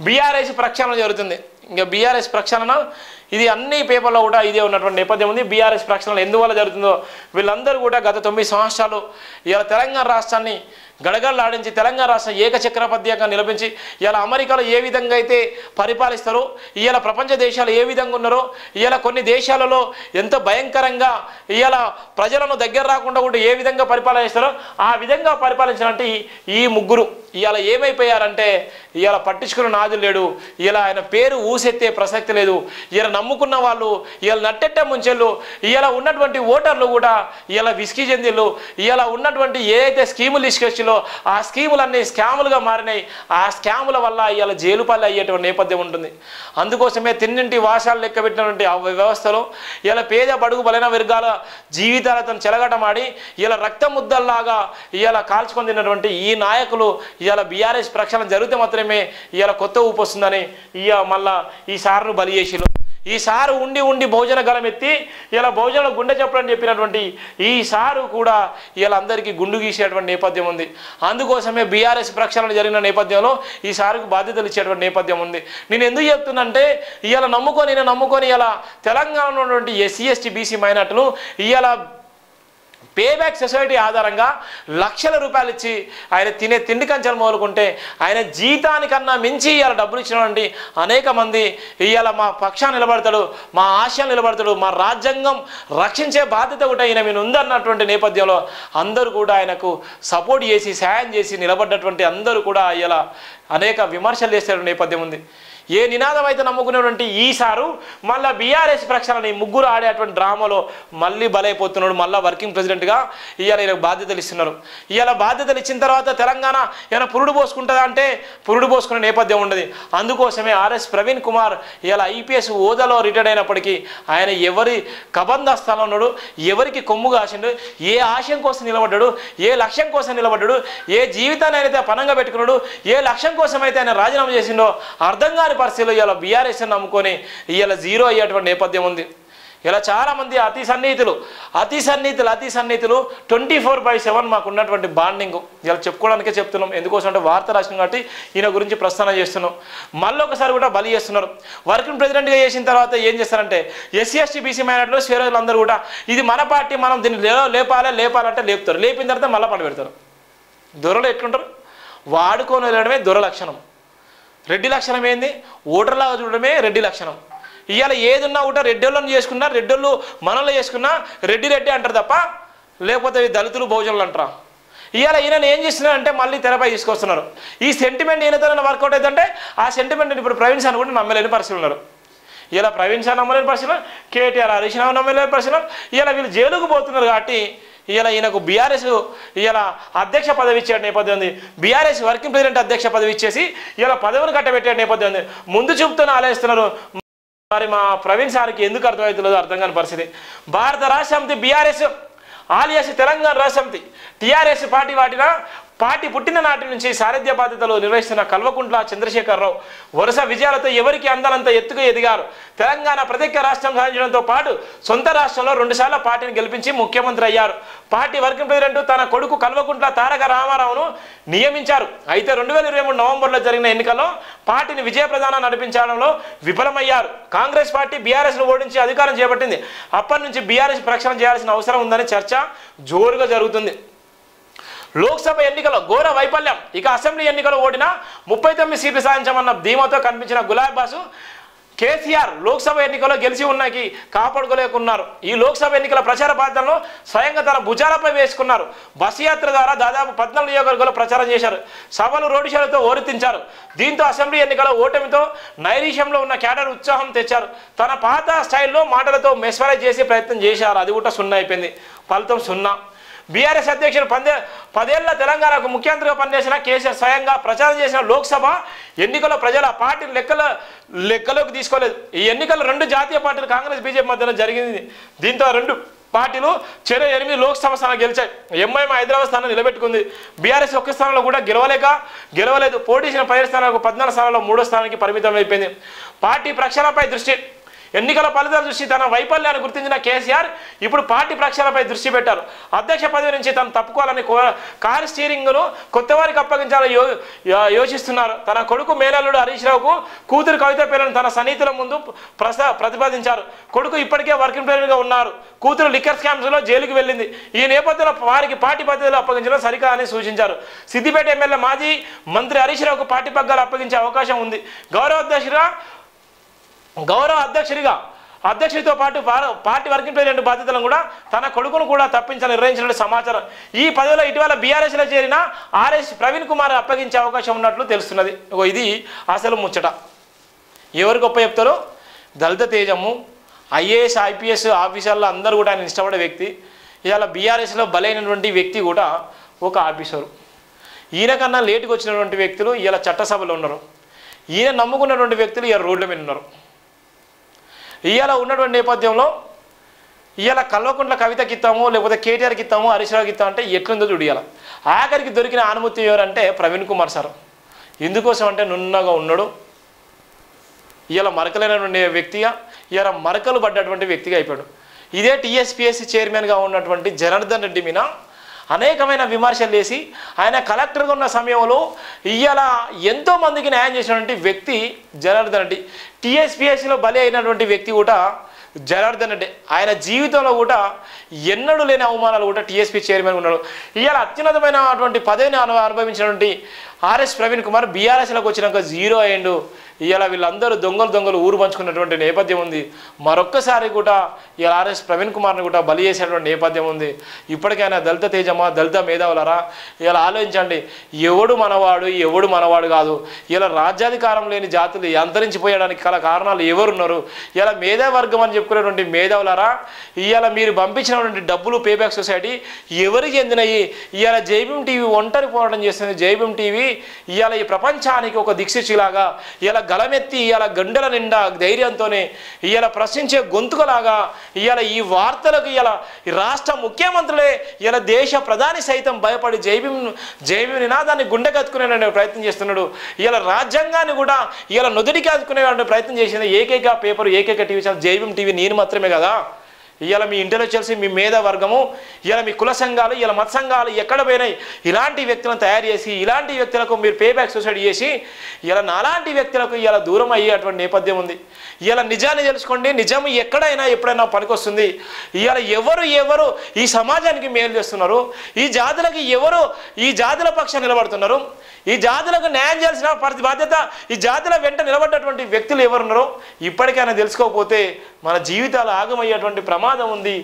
BRS ప్రక్షాళన జరుగుతుంది. ఇంకా బీఆర్ఎస్ ప్రక్షాళన ఇది అన్ని పేపర్లో కూడా ఇదే ఉన్నటువంటి నేపథ్యం ఉంది. బీఆర్ఎస్ ప్రక్షాళన ఎందువల్ల జరుగుతుందో వీళ్ళందరూ కూడా గత 9 సంవత్సరాలు ఇలా తెలంగాణ రాష్ట్రాన్ని గడగడలాడించి తెలంగాణ రాష్ట్రం ఏకచక్రపద్యంగా నిలబెంచి ఇలా అమెరికాలో ఏ విధంగా అయితే పరిపాలిస్తారో, ఇలా ప్రపంచ దేశాలు ఏ విధంగా ఉన్నారో, ఇలా కొన్ని దేశాలలో ఎంతో భయంకరంగా ఇలా ప్రజలను దగ్గర రాకుండా కూడా ఏ విధంగా పరిపాలన చేస్తారో ఆ విధంగా పరిపాలించాలంటే ఈ ముగ్గురు ఇవాళ ఏమైపోయారంటే ఇవాళ పట్టించుకున్న నాదులు లేడు. ఇలా ఆయన పేరు ఊసెత్తే ప్రసక్తి లేదు. ఇలా నమ్ముకున్న వాళ్ళు ఇవాళ నట్టెట్ట ముంచెళ్ళు, ఇలా ఉన్నటువంటి ఓటర్లు కూడా ఇలా విసిగి చెందిళ్ళు. ఇలా ఉన్నటువంటి ఏదైతే స్కీములు తీసుకొచ్చిలో ఆ స్కీములన్నీ స్కాములుగా మారినాయి. ఆ స్కాముల వల్ల ఇలా జైలు పాలు అయ్యేటువంటి నేపథ్యం ఉంటుంది. అందుకోసమే తిన్నింటి వాసాలు లెక్క పెట్టినటువంటి ఆ వ్యవస్థలో ఇలా పేద బడుగు బలైన వర్గాల జీవితాలతో చెలగటమాడి ఇలా రక్త ముద్దల్లాగా ఇలా కాల్చుకొని తిన్నటువంటి ఈ నాయకులు ఇవాళ బీఆర్ఎస్ ప్రక్షాళన జరిగితే మాత్రమే ఇవాళ కొత్త ఊపు వస్తుందని మళ్ళా ఈ సార్ను బలి చేసిలో ఈ సారు ఉండి భోజన గలం ఎత్తి ఇలా భోజన గుండె చెప్పడని చెప్పినటువంటి ఈ సారు కూడా ఇలా అందరికీ గుండు గీసేటువంటి నేపథ్యం ఉంది. అందుకోసమే బీఆర్ఎస్ ప్రక్షాళన జరిగిన నేపథ్యంలో ఈ సారుకు బాధ్యతలు ఇచ్చేటువంటి నేపథ్యం ఉంది. నేను ఎందుకు చెప్తున్నంటే ఇలా నమ్ముకొని ఇలా తెలంగాణలో ఉన్నటువంటి ఎస్సీ ఎస్టీ బీసీ మైనార్టీలు ఇలా పేబ్యాక్ సొసైటీ ఆధారంగా లక్షల రూపాయలు ఇచ్చి ఆయన తినే తిండి కంచెలు మొదలుకుంటే ఆయన జీతానికన్నా మించి ఇవాళ డబ్బులు ఇచ్చినటువంటి అనేక మంది ఇవాళ మా పక్షాన్ని నిలబడతాడు, మా ఆశయాలు నిలబడతాడు, మా రాజ్యాంగం రక్షించే బాధ్యత కూడా ఈయన మీద ఉందన్నటువంటి నేపథ్యంలో అందరూ కూడా ఆయనకు సపోర్ట్ చేసి సాయం చేసి నిలబడ్డటువంటి అందరూ కూడా ఇలా అనేక విమర్శలు చేసే నేపథ్యం ఉంది. ఏ నినాదం అయితే నమ్ముకునేటువంటి ఈసారు మళ్ళీ బీఆర్ఎస్ ప్రక్షాళన ముగ్గురు ఆడేటువంటి డ్రామాలో మళ్ళీ బలైపోతున్నాడు. మళ్ళీ వర్కింగ్ ప్రెసిడెంట్గా ఈయన బాధ్యతలు ఇస్తున్నారు. ఇవాళ బాధ్యతలు ఇచ్చిన తర్వాత తెలంగాణ ఈయన పురుడు పోసుకుంటుందా అంటే పురుడు పోసుకునే నేపథ్యం ఉండదు. అందుకోసమే ఆర్ఎస్ ప్రవీణ్ కుమార్ ఇవాళ ఐపీఎస్ హోదాలో రిటైర్డ్ అయినప్పటికీ ఆయన ఎవరి కబంధస్థానంలో ఉన్నాడు, ఎవరికి కొమ్ము కాసిండు, ఏ ఆశయం కోసం నిలబడ్డాడు, ఏ లక్ష్యం కోసం నిలబడ్డాడు, ఏ జీవితాన్ని అయితే పనంగా పెట్టుకున్నాడు, ఏ లక్ష్యం కోసం అయితే ఆయన రాజీనామా చేసిండో అర్థం కాని పరిస్థితుల్లో ఇలా బీఆర్ఎస్ నమ్ముకొని ఇలా జీరో అయ్యేటువంటి నేపథ్యం ఉంది. ఇలా చాలామంది అతి సన్నిహితులు 24/7 మాకు ఉన్నటువంటి బాండింగ్ ఇలా చెప్పుకోవడానికే చెప్తున్నాం. ఎందుకోసం అంటే వార్త రాసిన కాబట్టి ఈయన గురించి ప్రస్తావన చేస్తున్నాం. మళ్ళీ ఒకసారి కూడా బలి చేస్తున్నారు. వర్కింగ్ ప్రెసిడెంట్గా చేసిన తర్వాత ఏం చేస్తారంటే ఎస్సీ ఎస్టీ బీసీ మైనార్టీలు స్వేరోజులు అందరూ కూడా ఇది మన పార్టీ, మనం దీన్ని లేపాలంటే లేపుతారు. లేపిన తర్వాత మళ్ళీ పండు పెడతారు. దొరలు ఎట్లుంటారు? వాడుకొని వెళ్ళడమే దొర లక్షణం. రెడ్డి లక్షణం ఏంది? ఓటర్లాగా చూడడమే రెడ్డి లక్షణం. ఇవాళ ఏది ఉన్నా కూడా రెడ్డోళ్ళని చేసుకున్నా, రెడ్డోళ్ళు మనలో చేసుకున్నా రెడ్డి అంటారు తప్ప లేకపోతే దళితులు బహుజనులు అంటారా? ఇవాళ ఈయన ఏం చేస్తున్నారంటే మళ్ళీ తెరపై తీసుకొస్తున్నారు. ఈ సెంటిమెంట్ ఈయనతో వర్కౌట్ అవుతుంటే ఆ సెంటిమెంట్ ఇప్పుడు ప్రవీణ్ సార్ కూడా నమ్మలేని పరిస్థితులు ఉన్నారు. ఇలా ప్రవీణ్ సార్ నమ్మలేని పరిస్థితులు, కేటీఆర్ హరీష్ రావు నమ్మలేని పరిస్థితులు. ఇలా వీళ్ళు జైలుకు పోతున్నారు కాబట్టి ఇలా ఈయనకు బీఆర్ఎస్ ఇలా అధ్యక్ష పదవి ఇచ్చే నేపథ్యం ఉంది. బీఆర్ఎస్ వర్కింగ్ ప్రెసిడెంట్ అధ్యక్ష పదవి ఇచ్చేసి ఇలా పదవిని కట్టబెట్టే నేపథ్యం ఉంది. ముందు చూపుతూనే ఆలోచిస్తున్నారు. మరి మా ప్రవీణ్ సార్కి ఎందుకు అర్థమవుతుందో అర్థం కాని పరిస్థితి. భారత రాష్ట్ర సమితి బీఆర్ఎస్ ఆలియాస్ తెలంగాణ రాష్ట్ర సమితి టీఆర్ఎస్ పార్టీ పుట్టిన నాటి నుంచి సారథ్య బాధ్యతలు నిర్వహిస్తున్న కల్వకుంట్ల చంద్రశేఖరరావు వరుస విజయాలతో ఎవరికి అందనంత ఎత్తుకు ఎదిగారు. తెలంగాణ ప్రత్యేక రాష్ట్రం సాధించడంతో పాటు సొంత రాష్ట్రంలో 2 సార్లు పార్టీని గెలిపించి ముఖ్యమంత్రి అయ్యారు. పార్టీ వర్కింగ్ ప్రెసిడెంట్ తన కొడుకు కల్వకుంట్ల తారక రామారావును నియమించారు. అయితే 2023 నవంబర్లో జరిగిన ఎన్నికల్లో పార్టీని విజయప్రదాన నడిపించడంలో విఫలమయ్యారు. కాంగ్రెస్ పార్టీ బీఆర్ఎస్ను ఓడించి అధికారం చేపట్టింది. అప్పటి నుంచి బీఆర్ఎస్ ప్రక్షాళన చేయాల్సిన అవసరం ఉందని చర్చ జోరుగా జరుగుతుంది. లోక్సభ ఎన్నికల్లో ఘోర వైఫల్యం. ఇక అసెంబ్లీ ఎన్నికల్లో ఓడిన 39 సీట్లు సాధించామన్న ధీమాతో కనిపించిన గులాబీ బాసు కేసీఆర్ లోక్సభ ఎన్నికల్లో గెలిచి ఉన్నాకి కాపాడుకోలేకున్నారు. ఈ లోక్సభ ఎన్నికల ప్రచార బాధ్యతలను స్వయంగా తన భుజాలపై వేసుకున్నారు. బస్సు యాత్ర ద్వారా దాదాపు 14 నియోజకవర్గాల్లో ప్రచారం చేశారు. సభలు రోడ్డు షోలతో ఓరెత్తించారు. దీంతో అసెంబ్లీ ఎన్నికల ఓటమితో నైరీష్యంలో ఉన్న క్యాడర్ ఉత్సాహం తెచ్చారు. తన పాత స్టైల్లో మాటలతో మెస్మరైజ్ చేసే ప్రయత్నం చేశారు. అది కూడా 0 అయిపోయింది. ఫలితం 0. బీఆర్ఎస్ అధ్యక్షుడు 10 ఏళ్ల తెలంగాణకు ముఖ్యమంత్రిగా పనిచేసిన కేసీఆర్ స్వయంగా ప్రచారం చేసిన లోక్సభ ఎన్నికల్లో ప్రజల పార్టీ లెక్కలోకి తీసుకోలేదు. ఈ ఎన్నికల్లో 2 జాతీయ పార్టీలు కాంగ్రెస్ బీజేపీ మధ్యన జరిగింది. దీంతో 2 పార్టీలు చెరో 8 లోక్సభ స్థానాలు గెలిచాయి. ఎంఐఎం హైదరాబాద్ స్థానం నిలబెట్టుకుంది. బీఆర్ఎస్ ఒక్క స్థానంలో కూడా గెలవలేదు. పోటీ చేసిన 10 స్థానాలకు 14 స్థానాల్లో 3వ స్థానానికి పరిమితం అయిపోయింది. పార్టీ ప్రక్షాళనపై దృష్టి ఎన్నికల ఫలితాలు చూసి తన వైఫల్యాన్ని గుర్తించిన కేసీఆర్ ఇప్పుడు పార్టీ ప్రక్షాళనపై దృష్టి పెట్టారు. అధ్యక్ష పదవి నుంచి తను తప్పుకోవాలని కారు స్టీరింగ్ను కొత్త వారికి అప్పగించాలని యోచిస్తున్నారు. తన కొడుకు మేనల్లుడు హరీష్ రావుకు కూతురు కవిత పేరును తన సన్నిహితుల ముందు ప్రతిపాదించారు. కొడుకు ఇప్పటికే వర్కింగ్ ప్రెసిడెంట్గా ఉన్నారు. కూతురు లిక్కర్ స్కామ్స్లో జైలుకు వెళ్ళింది. ఈ నేపథ్యంలో వారికి పార్టీ పదవులు అప్పగించడం సరికాదని సూచించారు. సిద్దిపేట ఎమ్మెల్యే మాజీ మంత్రి హరీష్ రావుకు పార్టీ పగ్గాలు అప్పగించే అవకాశం ఉంది. గౌరవ అధ్యక్షుడితో పాటు పార్టీ వర్కింగ్ ప్రెసిడెంట్ బాధ్యతలను కూడా తన కొడుకును కూడా తప్పించాలని నిర్ణయించినట్టు సమాచారం. ఈ పదవిలో ఇటీవల బీఆర్ఎస్లో చేరిన ఆర్ఎస్ ప్రవీణ్ కుమార్ అప్పగించే అవకాశం ఉన్నట్లు తెలుస్తున్నది. ఇది అసలు ముచ్చట. ఎవరు గొప్ప చెప్తారో దళిత తేజము ఐఏఎస్ ఐపీఎస్ ఆఫీసర్లు అందరూ కూడా ఆయన ఇష్టపడే వ్యక్తి. ఇవాళ బీఆర్ఎస్లో బలైనటువంటి వ్యక్తి కూడా ఒక ఆఫీసరు. ఈయన కన్నా లేటుకు వచ్చినటువంటి వ్యక్తులు ఇలా చట్టసభలో ఉన్నారు. ఈయన నమ్ముకున్నటువంటి వ్యక్తులు ఇలా రోడ్ల మీద ఉన్నారు. ఇవాళ ఉన్నటువంటి నేపథ్యంలో ఇవాళ కల్వకుంట్ల కవితకి ఇస్తాము, లేకపోతే కేటీఆర్కి ఇస్తాము, హరీష్ రావుకి ఇస్తాము అంటే ఎట్లుందో చూడు. ఇవాళ ఆఖరికి దొరికిన అనుమతి ఎవరంటే ప్రవీణ్ కుమార్ సార్. ఎందుకోసం అంటే నున్నగా ఉన్నాడు. ఇవాళ మరకలైనటువంటి వ్యక్తిగా ఇవాళ మరకలు పడ్డటువంటి వ్యక్తిగా అయిపోయాడు. ఇదే టీఎస్పీఎస్సీ చైర్మన్గా ఉన్నటువంటి జనార్దన్ రెడ్డి మీద అనేకమైన విమర్శలు చేసి ఆయన కలెక్టర్గా ఉన్న సమయంలో ఇవాళ ఎంతోమందికి న్యాయం చేసినటువంటి వ్యక్తి జనార్దన్ రెడ్డి. టీఎస్పీఎస్సీలో బలి అయినటువంటి వ్యక్తి కూడా జనార్దన్ రెడ్డి. ఆయన జీవితంలో కూడా ఎన్నడూ లేని అవమానాలు కూడా టీఎస్పీ చైర్మన్ ఉన్నాడు. ఇవాళ అత్యున్నతమైనటువంటి పదవిని అనుభవించినటువంటి ఆర్ఎస్ ప్రవీణ్ కుమార్ బీఆర్ఎస్లోకి వచ్చినాక జీరో అయ్యిండు. ఇవాళ వీళ్ళందరూ దొంగలు ఊరు పంచుకున్నటువంటి నేపథ్యం ఉంది. మరొక్కసారి కూడా ఇలా ఆర్ఎస్ ప్రవీణ్ కుమార్ని కూడా బలి చేసేటువంటి నేపథ్యం ఉంది. ఇప్పటికైనా దళిత తేజమా, దళిత మేధావులరా ఇలా ఆలోచించండి. ఎవడు మనవాడు కాదు. ఇలా రాజ్యాధికారం లేని జాతులు అంతరించిపోయడానికి గల కారణాలు ఎవరున్నారు? ఇలా మేధావర్గం అని చెప్పుకునేటువంటి మేధావులరా, ఇవాళ మీరు పంపించినటువంటి డబ్బులు పేబ్యాక్ సొసైటీ ఎవరికి చెందినవి? ఇవాళ జైభీం టీవీ ఒంటరి పోరాటం చేస్తుంది. జైభీం టీవీ ఇవాళ ఈ ప్రపంచానికి ఒక దిక్సూచిలాగా ఇవాళ గలమెత్తి ఇవాళ గండల నిండా ధైర్యంతోనే ఇవాళ ప్రశ్నించే గొంతుకలాగా ఇవాళ ఈ వార్తలకు ఇవాళ రాష్ట్ర ముఖ్యమంత్రులే ఇవాళ దేశ ప్రధాని సైతం భయపడి జైభీం నినాదాన్ని గుండెకత్తుకునే ప్రయత్నం చేస్తున్నాడు. ఇవాళ రాజ్యాంగాన్ని కూడా ఇవాళ నుదుటికి అతుకునే ప్రయత్నం చేసింది ఏకైక పేపర్, ఏకైక టీవీ ఛానల్ జైభీం టీవీ నేను మాత్రమే కదా. ఇవాళ మీ ఇంటెలెక్చువల్స్, మీ మేధావర్గము, ఇవాళ మీ కుల సంఘాలు, ఇవాళ మత సంఘాలు ఎక్కడ పోయినాయి? ఇలాంటి వ్యక్తులను తయారు చేసి ఇలాంటి వ్యక్తులకు మీరు పేబ్యాక్ సొసైటీ చేసి ఇలా నాలాంటి వ్యక్తులకు ఇలా దూరం అయ్యేటువంటి నేపథ్యం ఉంది. ఇలా నిజాన్ని తెలుసుకోండి. నిజం ఎక్కడైనా ఎప్పుడైనా పనికొస్తుంది. ఇవాళ ఎవరు ఈ సమాజానికి మేలు చేస్తున్నారు? ఈ జాతులకి ఎవరు ఈ జాతుల పక్షాన్ని నిలబడుతున్నారు? ఈ జాతులకు న్యాయం చేయాల్సిన బాధ్యత ఈ జాతుల వెంట నిలబడ్డటువంటి వ్యక్తులు ఎవరున్నారో ఇప్పటికైనా తెలుసుకోకపోతే మన జీవితాలు ఆగమయ్యేటువంటి ప్రమాదం ఉంది.